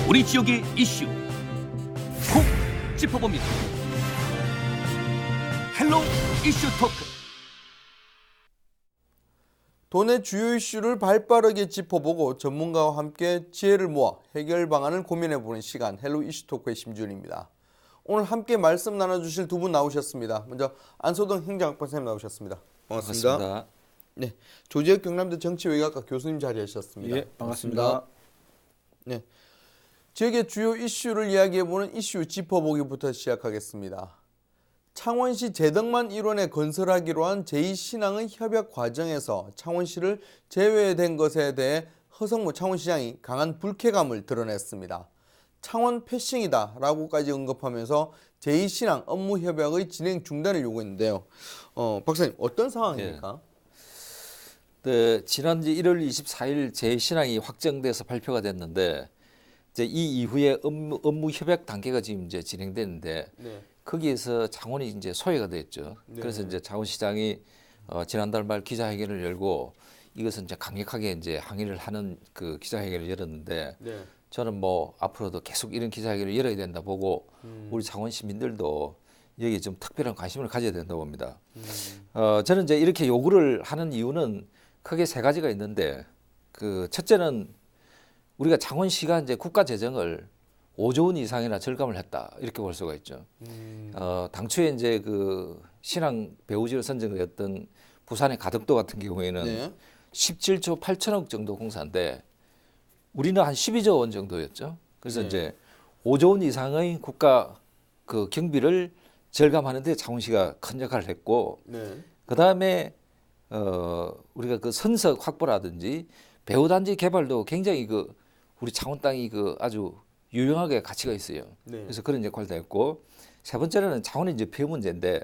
우리 지역의 이슈 콕 짚어봅니다. 헬로 이슈 토크. 도내 주요 이슈를 발빠르게 짚어보고 전문가와 함께 지혜를 모아 해결 방안을 고민해보는 시간, 헬로 이슈 토크의 심준입니다. 오늘 함께 말씀 나눠주실 두 분 나오셨습니다. 먼저 안소동 행정학과 선생님 나오셨습니다. 반갑습니다. 네, 조지혁 경남대 정치외교학과 교수님 자리하셨습니다. 예, 반갑습니다. 네, 지역의 주요 이슈를 이야기해보는 이슈 짚어보기부터 시작하겠습니다. 창원시 재덕만 일원에 건설하기로 한 제2신항의 협약 과정에서 창원시를 제외된 것에 대해 허성무 창원시장이 강한 불쾌감을 드러냈습니다. 창원 패싱이다 라고까지 언급하면서 제2신항 업무 협약의 진행 중단을 요구했는데요. 박사님 어떤 상황입니까? 네, 지난주 1월 24일 제2신항이 확정돼서 발표가 됐는데 이제 이 이후에 업무 협약 단계가 지금 이제 진행됐는데 네. 거기에서 창원이 이제 소외가 됐죠. 네. 그래서 이제 창원시장이 지난달 말 기자회견을 열고 이것은 이제 강력하게 이제 항의를 하는 그 기자회견을 열었는데 네. 저는 뭐 앞으로도 계속 이런 기자회견을 열어야 된다 보고 우리 창원 시민들도 여기에 좀 특별한 관심을 가져야 된다고 봅니다. 저는 이제 이렇게 요구를 하는 이유는 크게 세 가지가 있는데 그 첫째는 우리가 창원시가 이제 국가 재정을 5조 원 이상이나 절감을 했다 이렇게 볼 수가 있죠. 당초에 이제 그 신항 배후지로 선정되었던 부산의 가덕도 같은 경우에는 네. 17조 8천억 정도 공사인데 우리는 한 12조 원 정도였죠. 그래서 네. 이제 5조 원 이상의 국가 그 경비를 절감하는데 창원시가 큰 역할을 했고, 네. 그 다음에 우리가 그 선석 확보라든지 배후단지 개발도 굉장히 그 우리 창원 땅이 그 아주 유용하게 가치가 있어요. 네. 그래서 그런 역할도 했고, 세 번째는 창원의 이제 폐 문제인데,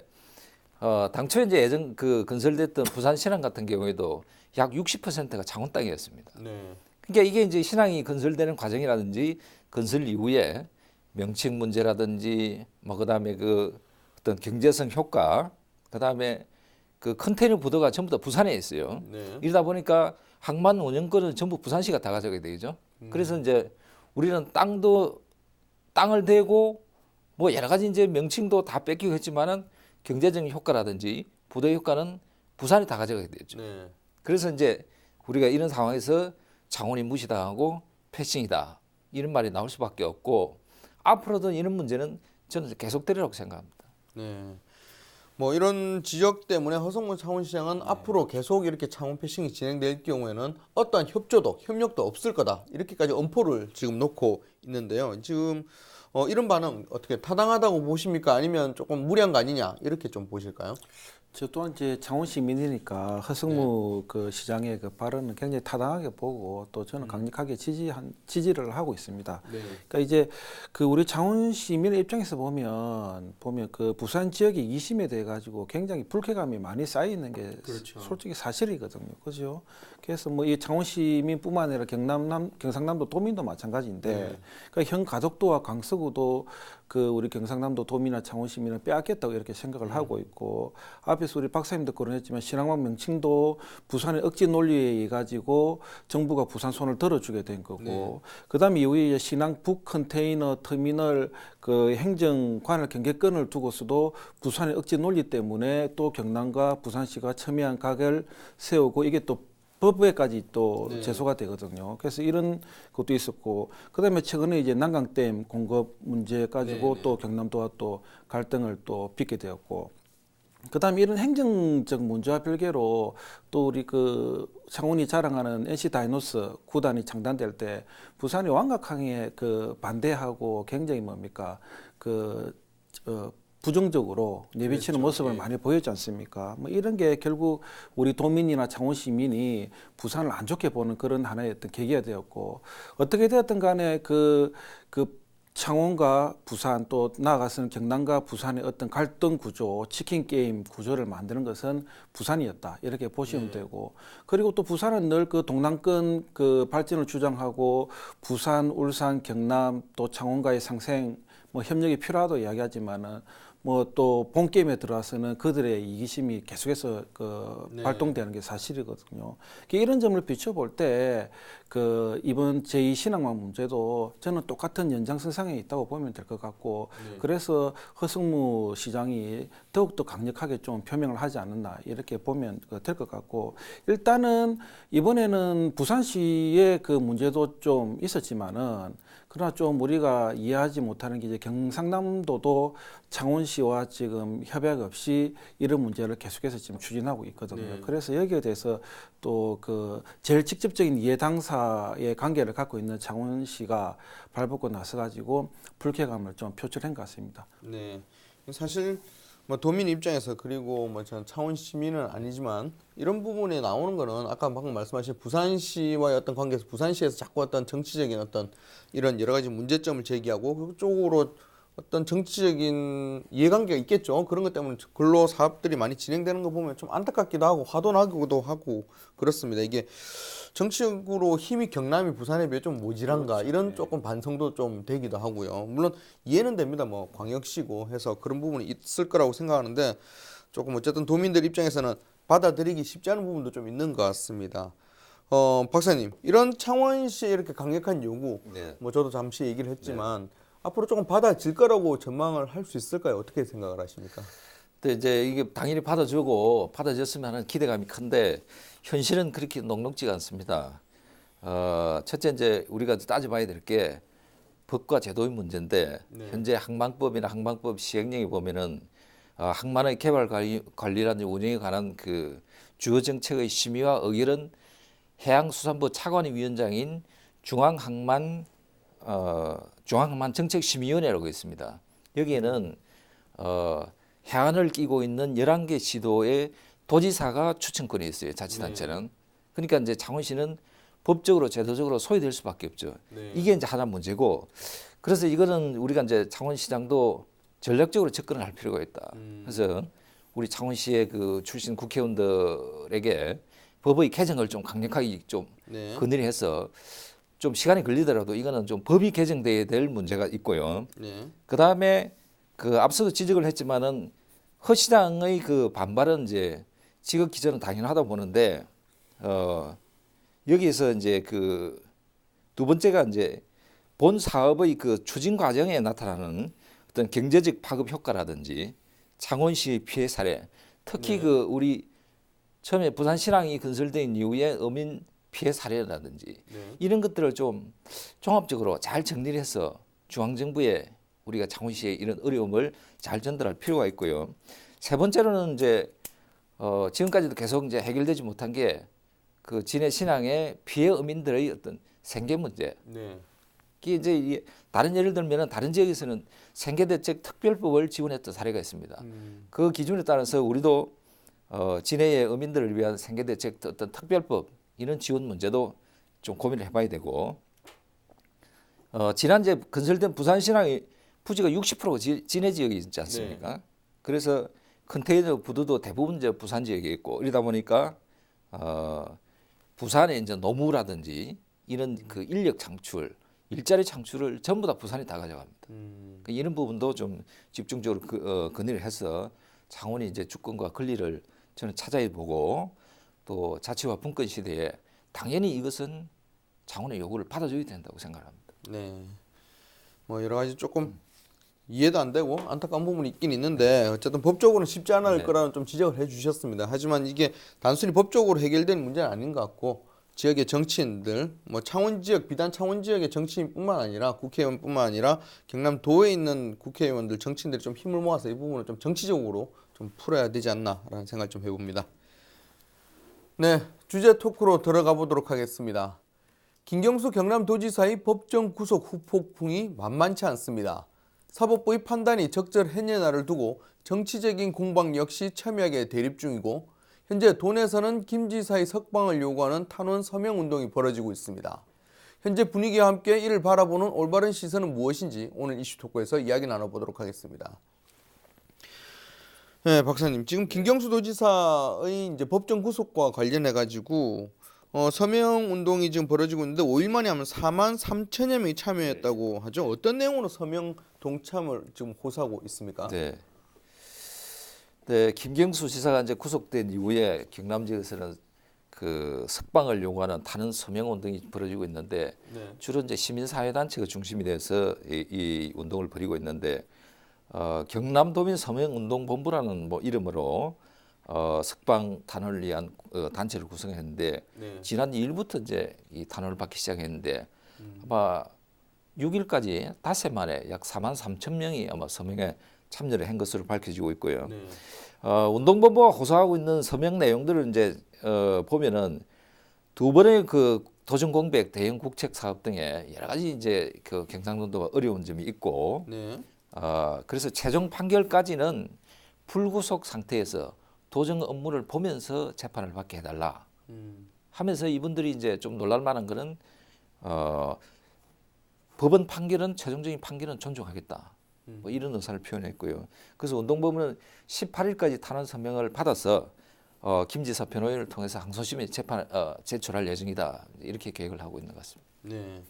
당초에 이제 예전 그 건설됐던 부산 신항 같은 경우에도 약 60%가 창원 땅이었습니다. 네. 그러니까 이게 이제 신항이 건설되는 과정이라든지 건설 이후에 명칭 문제라든지 뭐 그다음에 그 어떤 경제성 효과, 그다음에 그 컨테이너 부도가 전부 다 부산에 있어요. 네. 이러다 보니까 항만 운영권은 전부 부산시가 다 가져가게 되죠. 그래서 이제 우리는 땅을 대고 뭐 여러 가지 이제 명칭도 다 뺏기고 했지만은 경제적인 효과라든지 부도 효과는 부산이 다 가져가게 되죠. 네. 그래서 이제 우리가 이런 상황에서 창원이 무시당하고 패싱이다 이런 말이 나올 수밖에 없고 앞으로도 이런 문제는 저는 계속되리라고 생각합니다. 네. 뭐 이런 지적 때문에 허성무 창원시장은 앞으로 계속 이렇게 창원 패싱이 진행될 경우에는 어떠한 협력도 없을 거다 이렇게까지 엄포를 지금 놓고 있는데요. 지금 이런 반응 어떻게 타당하다고 보십니까? 아니면 조금 무리한 거 아니냐 이렇게 좀 보실까요? 저 또한 이제 창원 시민이니까 허성무 그 시장의 그 발언은 굉장히 타당하게 보고 또 저는 강력하게 지지를 하고 있습니다. 네. 그러니까 이제 그 우리 창원 시민의 입장에서 보면 그 부산 지역의 이심에 대해 가지고 굉장히 불쾌감이 많이 쌓여 있는 게 그렇죠. 솔직히 사실이거든요. 그죠? 그래서 뭐 이 창원 시민뿐만 아니라 경상남도 도민도 마찬가지인데 네. 그러니까 현 가덕도와 강서구도 그 우리 경상남도 도민이나 창원 시민을 빼앗겠다고 이렇게 생각을 하고 있고 앞에서 우리 박사님도 거론했지만 신항만 명칭도 부산의 억지 논리에 의해 가지고 정부가 부산 손을 들어주게 된 거고 네. 그다음에 이후에 이제 신항 북 컨테이너 터미널 그 행정관할 경계권을 두고서도 부산의 억지 논리 때문에 또 경남과 부산시가 첨예한 각을 세우고 이게 또 법에까지 또 네. 제소가 되거든요. 그래서 이런 것도 있었고, 그다음에 최근에 이제 난강댐 공급 문제 가지고 네, 또 경남도와 또 갈등을 또 빚게 되었고, 그다음에 이런 행정적 문제와 별개로 또 우리 그 창원이 자랑하는 NC 다이노스 구단이 창단될 때 부산이 왕각항에 그 반대하고 굉장히 뭡니까 부정적으로 내비치는 그렇죠. 모습을 예. 많이 보였지 않습니까? 뭐 이런 게 결국 우리 도민이나 창원 시민이 부산을 안 좋게 보는 그런 하나의 어떤 계기가 되었고 어떻게 되었든 간에 그 창원과 부산 또 나아가서는 경남과 부산의 어떤 갈등 구조, 치킨 게임 구조를 만드는 것은 부산이었다 이렇게 보시면 되고 그리고 또 부산은 늘 그 동남권 그 발전을 주장하고 부산, 울산, 경남 또 창원과의 상생 뭐 협력이 필요하다고 이야기하지만은 뭐 또 본 게임에 들어와서는 그들의 이기심이 계속해서 네. 발동되는 게 사실이거든요. 이런 점을 비춰볼 때 그 이번 제2신앙망 문제도 저는 똑같은 연장선상에 있다고 보면 될 것 같고 그래서 허승무 시장이 더욱더 강력하게 좀 표명을 하지 않았나 이렇게 보면 될 것 같고 일단은 이번에는 부산시의 그 문제도 좀 있었지만은 그러나 좀 우리가 이해하지 못하는 게 이제 경상남도도 창원시와 지금 협약 없이 이런 문제를 계속해서 지금 추진하고 있거든요. 그래서 여기에 대해서 또 그 제일 직접적인 이해 당사의 관계를 갖고 있는 창원시가 발벗고 나서 가지고 불쾌감을 좀 표출한 것 같습니다. 네. 사실 뭐 도민 입장에서 그리고 뭐 전 창원 시민은 아니지만 이런 부분에 나오는 거는 아까 방금 말씀하신 부산시와의 어떤 관계에서 부산시에서 자꾸 어떤 정치적인 어떤 이런 여러 가지 문제점을 제기하고 그쪽으로 어떤 정치적인 이해관계가 있겠죠. 그런 것 때문에 근로 사업들이 많이 진행되는 거 보면 좀 안타깝기도 하고 화도 나기도 하고 그렇습니다. 이게 정치적으로 힘이 경남이 부산에 비해 좀 모질한가 이런 조금 반성도 좀 되기도 하고요. 물론 이해는 됩니다. 뭐 광역시고 해서 그런 부분이 있을 거라고 생각하는데 조금 어쨌든 도민들 입장에서는 받아들이기 쉽지 않은 부분도 좀 있는 것 같습니다. 박사님, 이런 창원시의 이렇게 강력한 요구, 네. 뭐 저도 잠시 얘기를 했지만 앞으로 조금 받아질 거라고 전망을 할 수 있을까요? 어떻게 생각을 하십니까? 근데 이제 이게 당연히 받아줬으면 하는 기대감이 큰데 현실은 그렇게 녹록지가 않습니다. 첫째 이제 우리가 따져봐야 될 게 법과 제도의 문제인데 현재 항만법이나 항만법 시행령에 보면은 항만의 개발 관리라든지 운영에 관한 그 주요 정책의 심의와 의결은 해양수산부 차관위 위원장인 중앙항만정책심의위원회라고 있습니다. 여기에는 해안을 끼고 있는 11개 시도의 도지사가 추천권이 있어요. 자치단체는. 그러니까 이제 창원시는 법적으로 제도적으로 소외될 수밖에 없죠. 이게 이제 하나 문제고 그래서 이거는 우리가 이제 창원시장도 전략적으로 접근을 할 필요가 있다. 그래서 우리 창원시의 그 출신 국회의원들에게 법의 개정을 좀 강력하게 좀 건의해서 좀 시간이 걸리더라도 이거는 좀 법이 개정돼야 될 문제가 있고요. 그 다음에 그 앞서도 지적을 했지만은 허 시장의 그 반발은 이제 지극히 저는 당연하다고 보는데 여기에서 이제 그 두 번째가 이제 본 사업의 그 추진 과정에 나타나는 어떤 경제적 파급 효과라든지 창원시의 피해 사례, 특히 그 우리 처음에 부산신항이 건설된 이후에 어민 피해 사례라든지 이런 것들을 좀 종합적으로 잘 정리를 해서 중앙정부에 우리가 창원시의 이런 어려움을 잘 전달할 필요가 있고요. 세 번째로는 이제 지금까지도 계속 이제 해결되지 못한 게 그 진해 신항의 피해 어민들의 어떤 생계 문제. 이게 이제 다른 예를 들면은 다른 지역에서는 생계대책 특별법을 지원했던 사례가 있습니다. 그 기준에 따라서 우리도 진해의 어민들을 위한 생계대책 어떤 특별법 이런 지원 문제도 좀 고민을 해봐야 되고 지난 이제 건설된 부산신항의 부지가 60%가 진해 지역에 있지 않습니까? 그래서 컨테이너 부두도 대부분 이제 부산 지역에 있고 이러다 보니까 부산에 이제 노무라든지 이런 그 인력 창출, 일자리 창출을 전부 다 부산이 다 가져갑니다. 그러니까 이런 부분도 좀 집중적으로 건의를 해서 창원이 이제 주권과 권리를 저는 찾아야 보고 또 자치와 분권 시대에 당연히 이것은 창원의 요구를 받아줘야 된다고 생각합니다. 네. 뭐 여러 가지 조금 이해도 안 되고 안타까운 부분이 있긴 있는데 어쨌든 법적으로는 쉽지 않을 거라는 좀 지적을 해주셨습니다. 하지만 이게 단순히 법적으로 해결되는 문제는 아닌 것 같고 지역의 정치인들, 뭐 창원 지역 비단 창원 지역의 정치인뿐만 아니라 국회의원뿐만 아니라 경남도에 있는 국회의원들, 정치인들이 좀 힘을 모아서 이 부분을 좀 정치적으로 좀 풀어야 되지 않나라는 생각을 좀 해봅니다. 네, 주제 토크로 들어가 보도록 하겠습니다. 김경수 경남도지사의 법정 구속 후폭풍이 만만치 않습니다. 사법부의 판단이 적절했느냐를 두고 정치적인 공방 역시 첨예하게 대립 중이고 현재 도내에서는 김 지사의 석방을 요구하는 탄원 서명 운동이 벌어지고 있습니다. 현재 분위기와 함께 이를 바라보는 올바른 시선은 무엇인지 오늘 이슈 토크에서 이야기 나눠보도록 하겠습니다. 네, 박사님, 지금 김경수 도지사의 이제 법정 구속과 관련해 가지고 서명 운동이 지금 벌어지고 있는데 5일 만에 하면 4만 3천여 명이 참여했다고 하죠. 어떤 내용으로 서명 동참을 지금 호소하고 있습니까? 네. 네, 김경수 지사가 이제 구속된 이후에 경남 지역에서는 그 석방을 요구하는 탄원 서명 운동이 벌어지고 있는데 주로 이제 시민사회단체가 중심이 돼서 이 운동을 벌이고 있는데 경남도민 서명운동본부라는 뭐 이름으로 석방 탄원을 위한 단체를 구성했는데 지난 2일부터 이제 이 탄원을 받기 시작했는데 아마 6일까지 닷새 만에 약 43,000명이 아마 서명에 참여를 한 것으로 밝혀지고 있고요. 운동본부가 호소하고 있는 서명 내용들을 이제 보면은 두 번의 그 도전 공백, 대형 국책 사업 등에 여러 가지 이제 그 경상도가 어려운 점이 있고, 그래서 최종 판결까지는 불구속 상태에서 도정 업무를 보면서 재판을 받게 해달라 하면서 이분들이 이제 좀 놀랄만한 거는 법원 판결은 최종적인 판결은 존중하겠다. 뭐 이런 의사를 표현했고요. 그래서 운동본부는 18일까지 탄원 서명을 받아서 김 지사 변호인을 통해서 항소심에 재판 제출할 예정이다. 이렇게 계획을 하고 있는 것 같습니다. 네.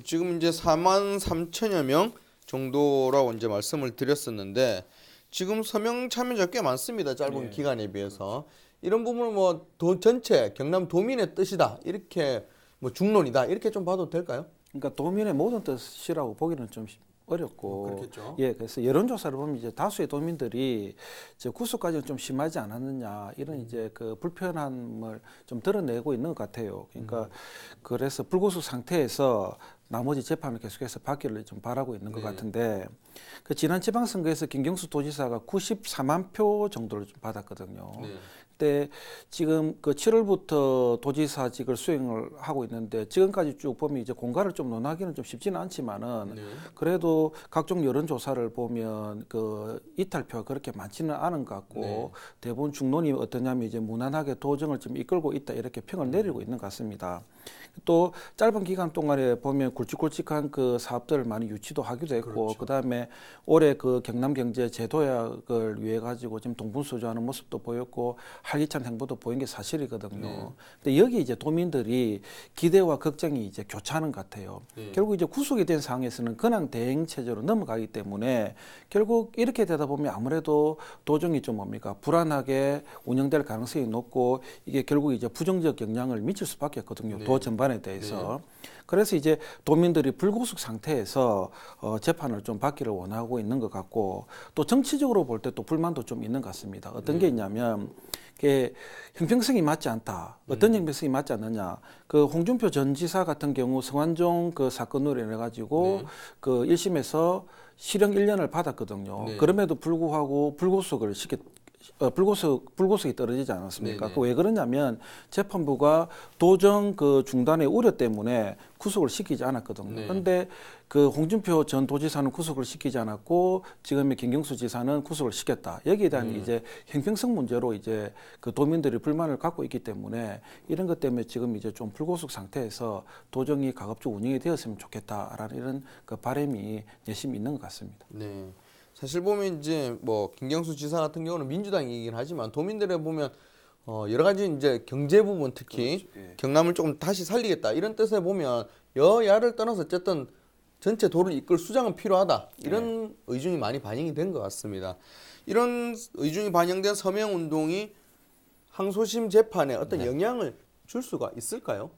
지금 이제 43,000여 명 정도라고 이제 말씀을 드렸었는데 지금 서명 참여자 꽤 많습니다. 짧은 기간에 비해서. 이런 부분은 뭐 전체 경남 도민의 뜻이다. 이렇게 뭐 중론이다. 이렇게 좀 봐도 될까요? 그러니까 도민의 모든 뜻이라고 보기는 좀 어렵고, 그렇겠죠. 예, 그래서 여론조사를 보면 이제 다수의 도민들이 이제 구속까지는 좀 심하지 않았느냐 이런 이제 그 불편함을 좀 드러내고 있는 것 같아요. 그러니까 그래서 불구속 상태에서 나머지 재판을 계속해서 받기를 좀 바라고 있는 것 같은데, 그 지난 지방선거에서 김경수 도지사가 94만 표 정도를 좀 받았거든요. 그때 지금 그 7월부터 도지사직을 수행을 하고 있는데 지금까지 쭉 보면 이제 공가를 좀 논하기는 좀 쉽지는 않지만은 그래도 각종 여론조사를 보면 그 이탈표가 그렇게 많지는 않은 것 같고 대부분 중론이 어떠냐면 이제 무난하게 도정을 좀 이끌고 있다 이렇게 평을 내리고 있는 것 같습니다. 또 짧은 기간 동안에 보면 굵직굵직한 그 사업들을 많이 유치도 하기도 했고, 그다음에 올해 그 경남경제 제도약을 위해 가지고 지금 동분서주하는 모습도 보였고 활기찬 행보도 보인 게 사실이거든요. 근데 여기 이제 도민들이 기대와 걱정이 이제 교차하는 것 같아요. 결국 이제 구속이 된 상황에서는 근황 대행 체제로 넘어가기 때문에 결국 이렇게 되다 보면 아무래도 도정이 좀 뭡니까 불안하게 운영될 가능성이 높고 이게 결국 이제 부정적 영향을 미칠 수밖에 없거든요. 도 전반에 대해서. 그래서 이제 도민들이 불구속 상태에서 재판을 좀 받기를 원하고 있는 것 같고, 또 정치적으로 볼 때 또 불만도 좀 있는 것 같습니다. 어떤 게 있냐면 그게 형평성이 맞지 않다. 어떤 형평성이 맞지 않느냐. 그 홍준표 전 지사 같은 경우 성완종 그 사건으로 인해 가지고 그 1심에서 실형 1년을 받았거든요. 그럼에도 불구하고 불구속이 떨어지지 않았습니까? 그 왜 그러냐면 재판부가 도정 그 중단의 우려 때문에 구속을 시키지 않았거든요. 그런데 그 홍준표 전 도지사는 구속을 시키지 않았고 지금의 김경수 지사는 구속을 시켰다. 여기에 대한 이제 형평성 문제로 이제 그 도민들이 불만을 갖고 있기 때문에 이런 것 때문에 지금 이제 좀 불구속 상태에서 도정이 가급적 운영이 되었으면 좋겠다라는 이런 그 바람이 내심이 있는 것 같습니다. 네. 사실 보면 이제 뭐 김경수 지사 같은 경우는 민주당이긴 하지만 도민들에 보면 여러 가지 이제 경제 부분 특히 경남을 조금 다시 살리겠다 이런 뜻에 보면 여야를 떠나서 어쨌든 전체 도를 이끌 수장은 필요하다 이런 의중이 많이 반영이 된 것 같습니다. 이런 의중이 반영된 서명 운동이 항소심 재판에 어떤 영향을 줄 수가 있을까요?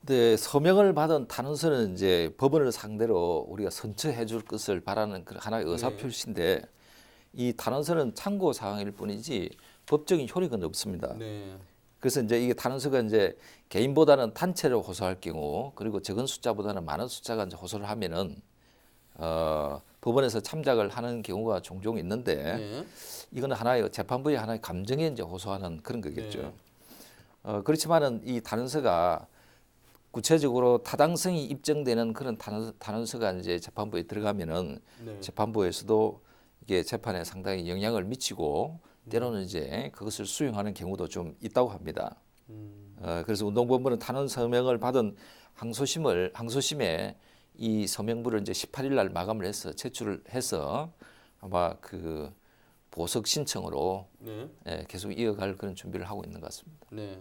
네, 서명을 받은 탄원서는 이제 법원을 상대로 우리가 선처해 줄 것을 바라는 그 하나의 의사표시인데 이 탄원서는 참고 사항일 뿐이지 법적인 효력은 없습니다. 그래서 이제 이게 탄원서가 이제 개인보다는 단체로 호소할 경우 그리고 적은 숫자보다는 많은 숫자가 이제 호소를 하면은 법원에서 참작을 하는 경우가 종종 있는데 이거는 하나의 재판부의 하나의 감정에 이제 호소하는 그런 거겠죠. 그렇지만은 이 탄원서가 구체적으로 타당성이 입증되는 그런 탄원서가 이제 재판부에 들어가면은 재판부에서도 이게 재판에 상당히 영향을 미치고 때로는 이제 그것을 수용하는 경우도 좀 있다고 합니다. 그래서 운동본부는 탄원 서명을 받은 항소심에 이 서명부를 이제 18일 날 마감을 해서 제출을 해서 아마 그 보석 신청으로 계속 이어갈 그런 준비를 하고 있는 것 같습니다. 네.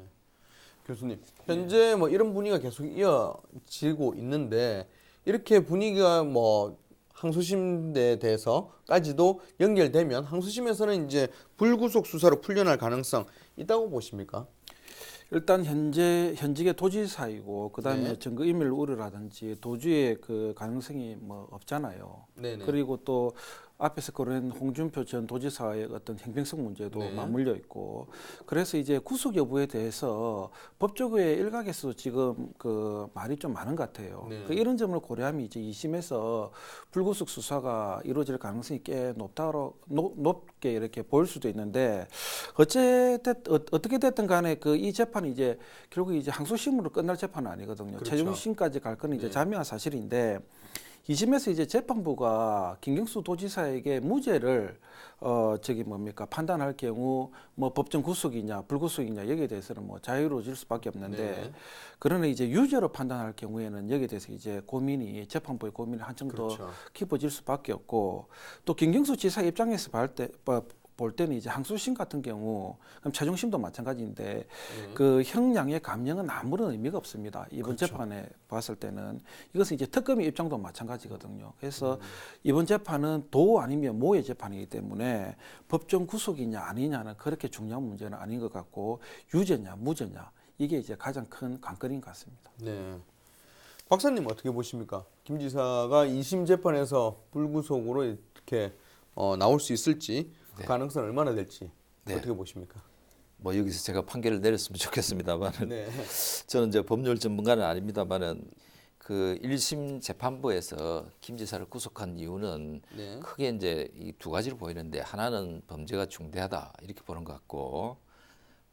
교수님, 현재 뭐 이런 분위기가 계속 이어지고 있는데 이렇게 분위기가 뭐 항소심에 대해서까지도 연결되면 항소심에서는 이제 불구속 수사로 풀려날 가능성 있다고 보십니까? 일단 현직의 도지사이고 그다음에 네. 증거인멸 우려라든지 도주의 그 가능성이 뭐 없잖아요. 네네. 그리고 또 앞에서 거론한 홍준표 전 도지사의 어떤 행정성 문제도 네. 맞물려 있고 그래서 이제 구속 여부에 대해서 법조계의 일각에서 지금 그 말이 좀 많은 것 같아요. 네. 그 이런 점을 고려하면 이제 2심에서 불구속 수사가 이루어질 가능성이 꽤 높게 이렇게 보일 수도 있는데 어떻게 됐든 간에 그 이 재판이 이제 결국 이제 항소심으로 끝날 재판은 아니거든요. 그렇죠. 최종심까지 갈 거는 이제 네. 자명한 사실인데 2심에서 이제 재판부가 김경수 도지사에게 무죄를 판단할 경우 뭐 법정 구속이냐 불구속이냐 여기에 대해서는 뭐 자유로워질 수밖에 없는데 네. 그러나 이제 유죄로 판단할 경우에는 여기에 대해서 이제 재판부의 고민이 한층 더 그렇죠. 깊어질 수밖에 없고 또 김경수 지사 입장에서 볼 때는 이제 항소심 같은 경우 그럼 최종심도 마찬가지인데 그 형량의 감형은 아무런 의미가 없습니다. 이번 그렇죠. 재판에 봤을 때는 이것은 이제 특검의 입장도 마찬가지거든요. 그래서 이번 재판은 도 아니면 모의 재판이기 때문에 법정 구속이냐 아니냐는 그렇게 중요한 문제는 아닌 것 같고 유죄냐 무죄냐 이게 이제 가장 큰 관건인 것 같습니다. 네. 박사님 어떻게 보십니까? 김 지사가 2심 재판에서 불구속으로 이렇게 나올 수 있을지 네. 가능성 얼마나 될지 네. 어떻게 보십니까? 뭐 여기서 제가 판결을 내렸으면 좋겠습니다만은 네. 저는 이제 법률 전문가는 아닙니다만은 그 1심 재판부에서 김 지사를 구속한 이유는 네. 크게 이제 이 두 가지로 보이는데 하나는 범죄가 중대하다 이렇게 보는 것 같고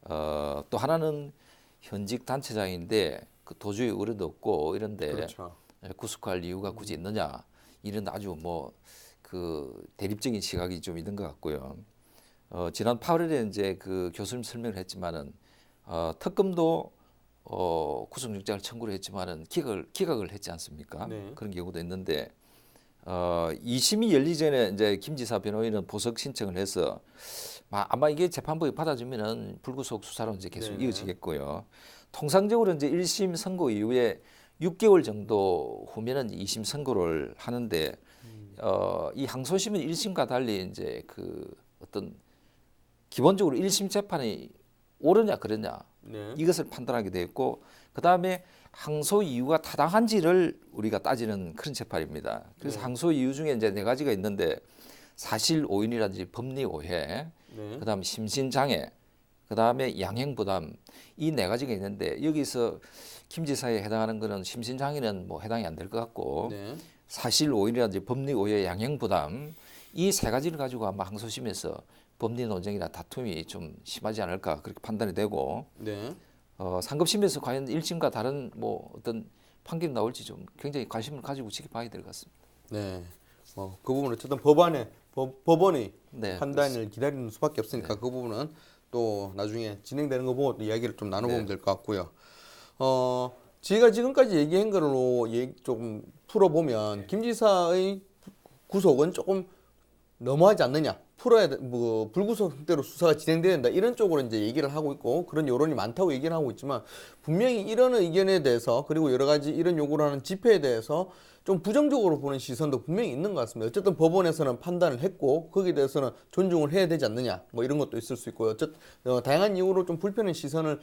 또 하나는 현직 단체장인데 그 도주의 의뢰도 없고 이런데 그렇죠. 구속할 이유가 굳이 있느냐 이런 아주 뭐 그 대립적인 시각이 좀 있는 것 같고요. 지난 8월에 이제 그 교수님 설명을 했지만은 특검도 구속영장을 청구를 했지만은 기각을 했지 않습니까? 네. 그런 경우도 있는데 2심이 열리기 전에 이제 김 지사 변호인은 보석 신청을 해서 아마 이게 재판부에 받아주면은 불구속 수사로 이제 계속 네. 이어지겠고요. 통상적으로 이제 1심 선고 이후에 6개월 정도 후면은 2심 선고를 하는데 이 항소심은 1심과 달리 이제 그 어떤 기본적으로 1심 재판이 옳으냐 그러냐 네. 이것을 판단하게 되어 있고 그 다음에 항소 이유가 타당한지를 우리가 따지는 그런 재판입니다. 그래서 네. 항소 이유 중에 이제 네 가지가 있는데 사실 오인이라든지 법리 오해, 네. 그다음 심신 장애, 그다음에 양형 부담 이 네 가지가 있는데 여기서 김 지사에 해당하는 거는 심신 장애는 뭐 해당이 안 될 것 같고 네. 사실 오인이라든지 법리 오해, 양형 부담 이 세 가지를 가지고 아마 항소심에서 법리 논쟁이나 다툼이 좀 심하지 않을까 그렇게 판단이 되고 네. 상급심에서 과연 1심과 다른 뭐 어떤 판결이 나올지 좀 굉장히 관심을 가지고 지켜봐야 될 것 같습니다. 네. 그 부분은 어쨌든 법원의 네, 판단을 기다리는 수밖에 없으니까 그 부분은 또 나중에 진행되는 거 보고 또 이야기를 좀 나눠보면 네. 될 것 같고요. 제가 지금까지 얘기한 걸로 좀 풀어보면 김 지사의 구속은 조금 너무하지 않느냐. 불구속 형태로 수사가 진행돼야 된다. 이런 쪽으로 이제 얘기를 하고 있고 그런 여론이 많다고 얘기를 하고 있지만 분명히 이런 의견에 대해서 그리고 여러 가지 이런 요구를 하는 집회에 대해서 좀 부정적으로 보는 시선도 분명히 있는 것 같습니다. 어쨌든 법원에서는 판단을 했고 거기에 대해서는 존중을 해야 되지 않느냐. 뭐 이런 것도 있을 수 있고요. 다양한 이유로 좀 불편한 시선을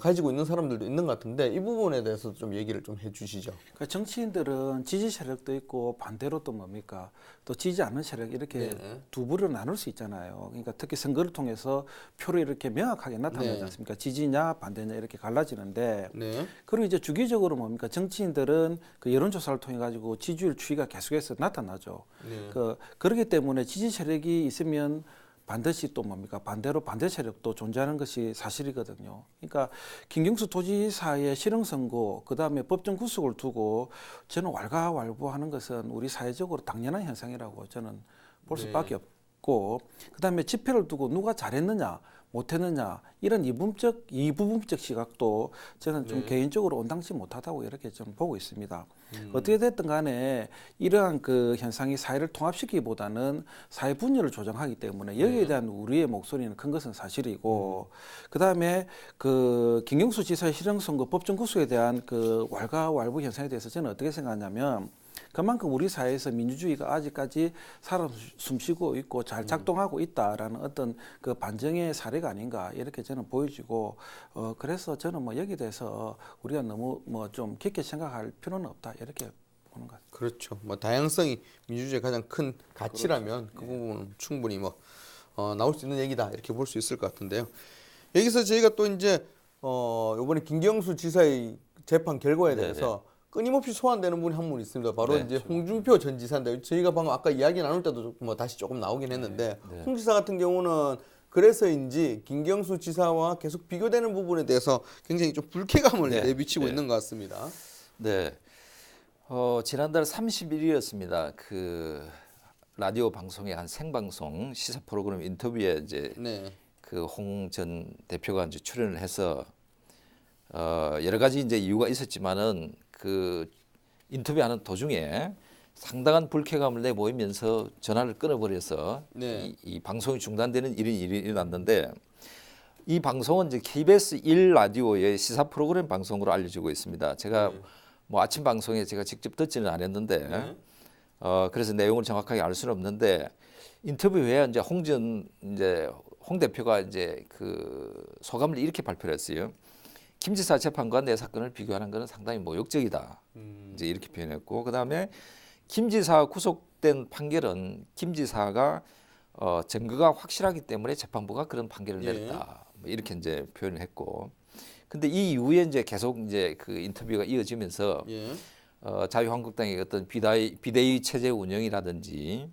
가지고 있는 사람들도 있는 것 같은데 이 부분에 대해서 좀 얘기를 좀 해주시죠. 그러니까 정치인들은 지지 세력도 있고 반대로 또 뭡니까 또 지지 않는 세력 이렇게 네. 두 부류로 나눌 수 있잖아요. 그러니까 특히 선거를 통해서 표를 이렇게 명확하게 나타내지 네. 않습니까? 지지냐 반대냐 이렇게 갈라지는데 네. 그리고 이제 주기적으로 뭡니까 정치인들은 그 여론조사를 통해 가지고 지지율 추이가 계속해서 나타나죠. 네. 그렇기 때문에 지지 세력이 있으면 반드시 또 뭡니까 반대로 반대 세력도 존재하는 것이 사실이거든요. 그러니까 김경수 도지사의 실형 선고 그다음에 법정 구속을 두고 저는 왈가왈부하는 것은 우리 사회적으로 당연한 현상이라고 저는 볼 네. 수밖에 없고 그다음에 집회를 두고 누가 잘했느냐 못했느냐 이런 이부분적 시각도 저는 좀 네. 개인적으로 온당치 못하다고 이렇게 좀 보고 있습니다. 어떻게 됐든 간에 이러한 그 현상이 사회를 통합시키기보다는 사회 분열을 조정하기 때문에 여기에 대한 우리의 목소리는 큰 것은 사실이고 그다음에 그 김경수 지사의 실형 선고 법정 구속에 대한 그 왈가왈부 현상에 대해서 저는 어떻게 생각하냐면 그만큼 우리 사회에서 민주주의가 아직까지 살아 숨쉬고 있고 잘 작동하고 있다라는 어떤 그 반증의 사례가 아닌가 이렇게 저는 보여지고 그래서 저는 뭐 여기에 대해서 우리가 너무 뭐 좀 깊게 생각할 필요는 없다 이렇게 보는 것 같습니다. 그렇죠. 뭐 다양성이 민주주의의 가장 큰 가치라면 그 부분은 충분히 뭐 나올 수 있는 얘기다 이렇게 볼 수 있을 것 같은데요. 여기서 저희가 또 이제 이번에 김경수 지사의 재판 결과에 대해서 끊임없이 소환되는 분이 한 분 있습니다. 바로 네, 이제 홍준표 전 지사인데 저희가 방금 아까 이야기 나눌 때도 뭐 다시 조금 나오긴 했는데 홍 지사 같은 경우는 그래서인지 김경수 지사와 계속 비교되는 부분에 대해서 굉장히 좀 불쾌감을 내비치고 있는 것 같습니다. 네. 지난달 30일이었습니다. 그 라디오 방송의 한 생방송 시사 프로그램 인터뷰에 이제 그 홍 전 대표가 이제 출연을 해서 여러 가지 이제 이유가 있었지만은 그 인터뷰하는 도중에 상당한 불쾌감을 내보이면서 전화를 끊어버려서 이 방송이 중단되는 일이 일어났는데 이 방송은 이제 KBS 1 라디오의 시사 프로그램 방송으로 알려지고 있습니다. 제가 뭐 아침 방송에 제가 직접 듣지는 않았는데 그래서 내용을 정확하게 알 수는 없는데 인터뷰 후에 이제 홍 대표가 이제 그 소감을 이렇게 발표를 했어요. 김 지사 재판과 내 사건을 비교하는 것은 상당히 모욕적이다. 이제 이렇게 표현했고 그다음에 김 지사 구속된 판결은 김 지사가 증거가 확실하기 때문에 재판부가 그런 판결을 내렸다. 뭐 이렇게 이제 표현을 했고. 근데 이 이후에 이제 계속 이제 그 인터뷰가 이어지면서 자유한국당의 어떤 비대위 체제 운영이라든지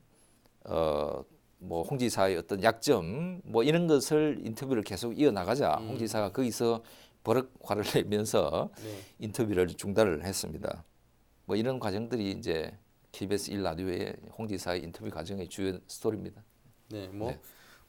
뭐 홍 지사의 어떤 약점 뭐 이런 것을 인터뷰를 계속 이어나가자 홍 지사가 거기서 버럭 화를 내면서 인터뷰를 중단을 했습니다. 뭐 이런 과정들이 이제 KBS 1 라디오의 홍 지사의 인터뷰 과정의 주요 스토리입니다. 네, 뭐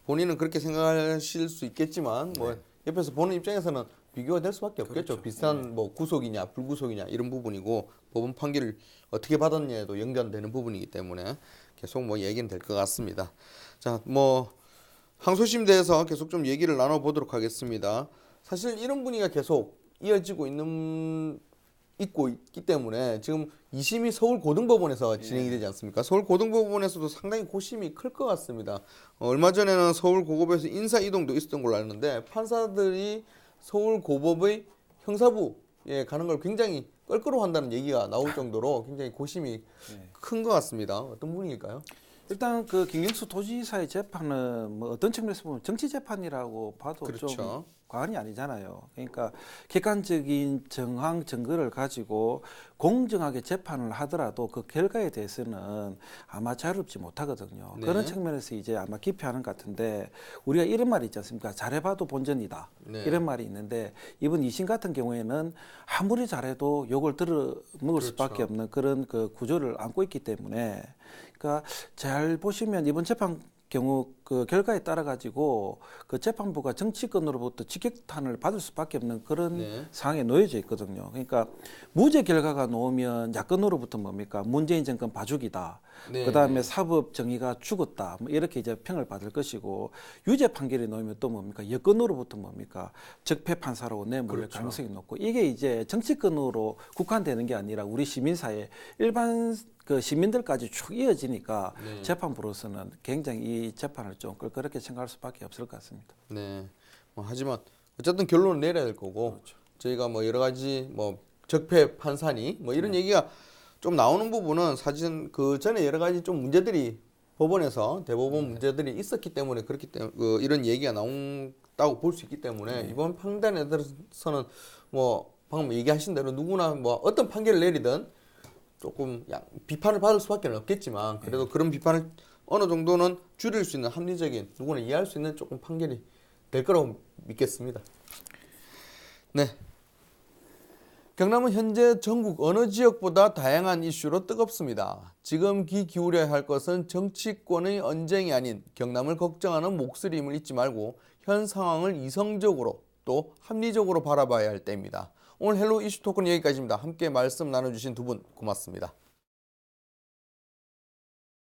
본인은 그렇게 생각하실 수 있겠지만 뭐 옆에서 보는 입장에서는 비교가 될 수밖에 없겠죠. 비슷한 뭐 구속이냐 불구속이냐 이런 부분이고 법원 판결을 어떻게 받았냐에도 연관되는 부분이기 때문에 계속 뭐 얘기는 될 것 같습니다. 자, 뭐 항소심 대해서 계속 좀 얘기를 나눠보도록 하겠습니다. 사실 이런 분위기가 계속 이어지고 있기 때문에 지금 2심이 서울고등법원에서 진행이 되지 않습니까? 서울고등법원에서도 상당히 고심이 클 것 같습니다. 얼마 전에는 서울고법에서 인사 이동도 있었던 걸로 아는데 판사들이 서울고법의 형사부에 가는 걸 굉장히 껄끄러워한다는 얘기가 나올 정도로 굉장히 고심이 큰 것 같습니다. 어떤 분위기일까요? 일단 그 김경수 도지사의 재판은 뭐 어떤 측면에서 보면 정치 재판이라고 봐도 좀 과언이 아니잖아요. 그러니까 객관적인 정황 증거를 가지고 공정하게 재판을 하더라도 그 결과에 대해서는 아마 자유롭지 못하거든요. 그런 측면에서 이제 아마 기피하는 것 같은데 우리가 이런 말이 있지 않습니까? 잘해봐도 본전이다. 이런 말이 있는데 이번 2심 같은 경우에는 아무리 잘해도 욕을 들어 먹을 수밖에 없는 그런 그 구조를 안고 있기 때문에 그러니까 잘 보시면 이번 재판 경우 그 결과에 따라 가지고 그 재판부가 정치권으로부터 직격탄을 받을 수밖에 없는 그런 상황에 놓여져 있거든요. 그러니까 무죄 결과가 나오면 야권으로부터 뭡니까? 문재인 정권 봐주기다. 그다음에 사법 정의가 죽었다. 뭐 이렇게 이제 평을 받을 것이고 유죄 판결이 나오면 또 뭡니까? 여권으로부터 뭡니까? 적폐 판사로 내몰릴 가능성이 높고 이게 이제 정치권으로 국한되는 게 아니라 우리 시민사회 일반 그 시민들까지 쭉 이어지니까 재판부로서는 굉장히 이 재판을 좀 그렇게 생각할 수밖에 없을 것 같습니다. 네. 뭐 하지만 어쨌든 결론을 내려야 될 거고 저희가 뭐 여러 가지 뭐 적폐 판사니 뭐 이런 얘기가 좀 나오는 부분은 사실 그 전에 여러 가지 좀 문제들이 법원에서 대법원 문제들이 있었기 때문에 그렇기 때문에 이런 얘기가 나온다고 볼 수 있기 때문에 이번 판단에 대해서는 뭐 방금 얘기하신 대로 누구나 뭐 어떤 판결을 내리든 조금 비판을 받을 수밖에 없겠지만 그래도 그런 비판을 어느 정도는 줄일 수 있는 합리적인 누구나 이해할 수 있는 조금 판결이 될 거라고 믿겠습니다. 네. 경남은 현재 전국 어느 지역보다 다양한 이슈로 뜨겁습니다. 지금 귀 기울여야 할 것은 정치권의 언쟁이 아닌 경남을 걱정하는 목소리임을 잊지 말고 현 상황을 이성적으로 또 합리적으로 바라봐야 할 때입니다. 오늘 헬로 이슈 토크는 여기까지입니다. 함께 말씀 나눠주신 두 분 고맙습니다.